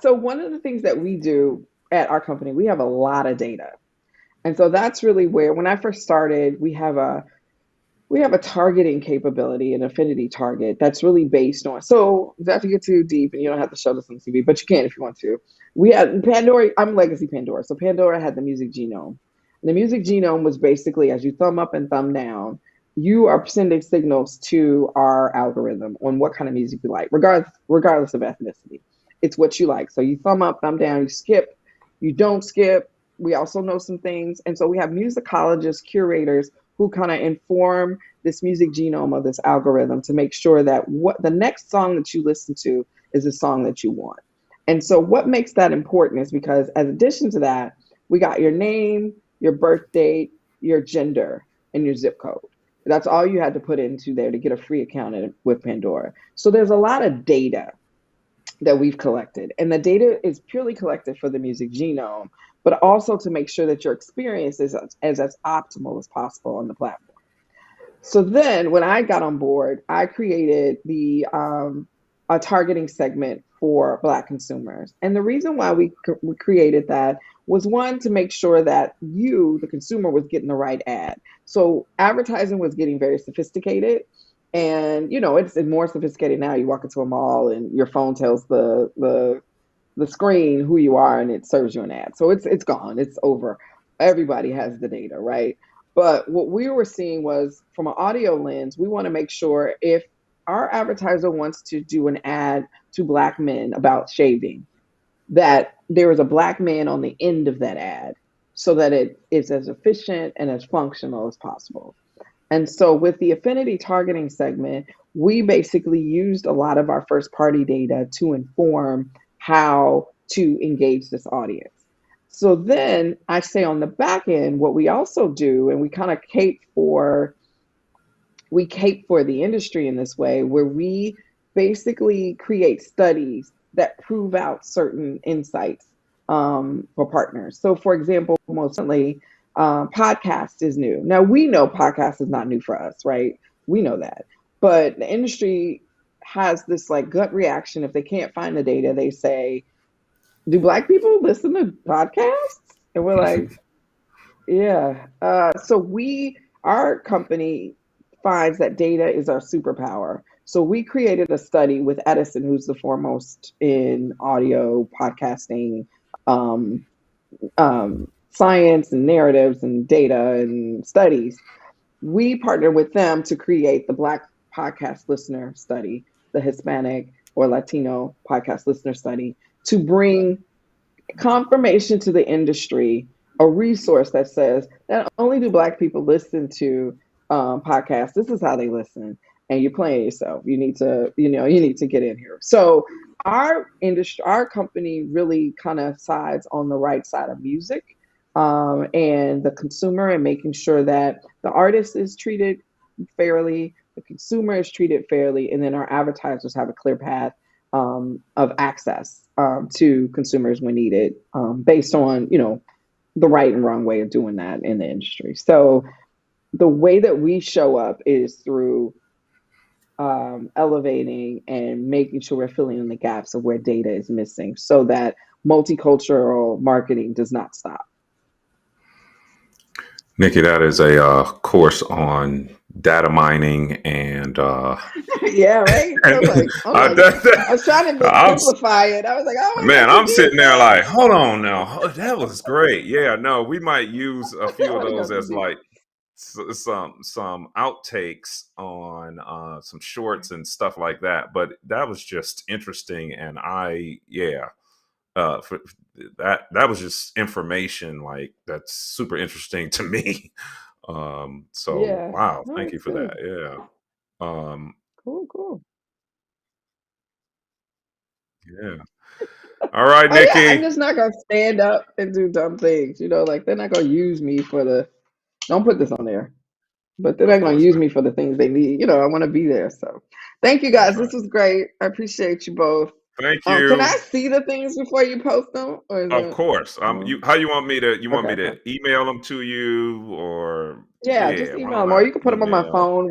So one of the things that we do at our company, we have a lot of data. And so that's really where when I first started, we have a targeting capability, an affinity target that's really based on. So not to get too deep, and you don't have to show this on TV, but you can if you want to. We had Pandora. I'm Legacy Pandora. So Pandora had the music genome. And the music genome was basically as you thumb up and thumb down, you are sending signals to our algorithm on what kind of music you like, regardless of ethnicity. It's what you like. So you thumb up, thumb down, you skip, you don't skip. We also know some things. And so we have musicologists, curators who kind of inform this music genome of this algorithm to make sure that what the next song that you listen to is a song that you want. And so what makes that important is because as addition to that, we got your name, your birth date, your gender, and your zip code. That's all you had to put into there to get a free account with Pandora. So there's a lot of data that we've collected. And the data is purely collected for the music genome, but also to make sure that your experience is as optimal as possible on the platform. So then when I got on board, I created a targeting segment for Black consumers. And the reason why we created that was one, to make sure that you, the consumer, was getting the right ad. So advertising was getting very sophisticated. And it's more sophisticated now. You walk into a mall and your phone tells the screen who you are and it serves you an ad. So it's gone. It's over. Everybody has the data, right? But what we were seeing was from an audio lens, we want to make sure if our advertiser wants to do an ad to Black men about shaving, that there is a Black man on the end of that ad so that it is as efficient and as functional as possible. And so with the affinity targeting segment, we basically used a lot of our first party data to inform how to engage this audience. So then I say on the back end, what we also do, and we kind of cape for the industry in this way, where we basically create studies that prove out certain insights for partners. So, for example, most recently, podcast is new. Now, we know podcast is not new for us, right? We know that. But the industry has this like gut reaction. If they can't find the data, they say, do Black people listen to podcasts? And we're like, yeah. Our company finds that data is our superpower. So we created a study with Edison, who's the foremost in audio podcasting, um, science and narratives and data and studies. We partnered with them to create the Black podcast listener study, the Hispanic or Latino podcast listener study, to bring confirmation to the industry, a resource that says not only do Black people listen to podcasts, this is how they listen. And you're playing yourself. You need to get in here. So our industry, our company really kind of sides on the right side of music, and the consumer, and making sure that the artist is treated fairly, the consumer is treated fairly, and then our advertisers have a clear path of access to consumers when needed, based on the right and wrong way of doing that in the industry. So the way that we show up is through elevating and making sure we're filling in the gaps of where data is missing, so that multicultural marketing does not stop. Nikki, that is a course on data mining and Yeah, right. and I'm I, like, I was trying to I'm simplify it. I was like, oh my man, gosh, you I'm did sitting there that. like, hold on now, that was great. Yeah, no, we might use a I few of want to go those too as deep. like some outtakes on some shorts and stuff like that. But that was just interesting, and for that was just information like that's super interesting to me. So Yeah, wow, no, thank you it's for that. good. Yeah. Um, Cool, cool. yeah. All right, Oh yeah, I'm Nikki. just not gonna stand up and do dumb things. Like they're not gonna use me for the. Don't put this on there. But they're not Of going to course use not. me for the things they need. I want to be there. So thank you That's guys. right. This was great. I appreciate you both. Thank Can I you. see the things before you post them? Or is Of it course. no? How you want Okay, me okay. to email them to you or Yeah, just yeah, why email don't them or I you can put them on my email? phone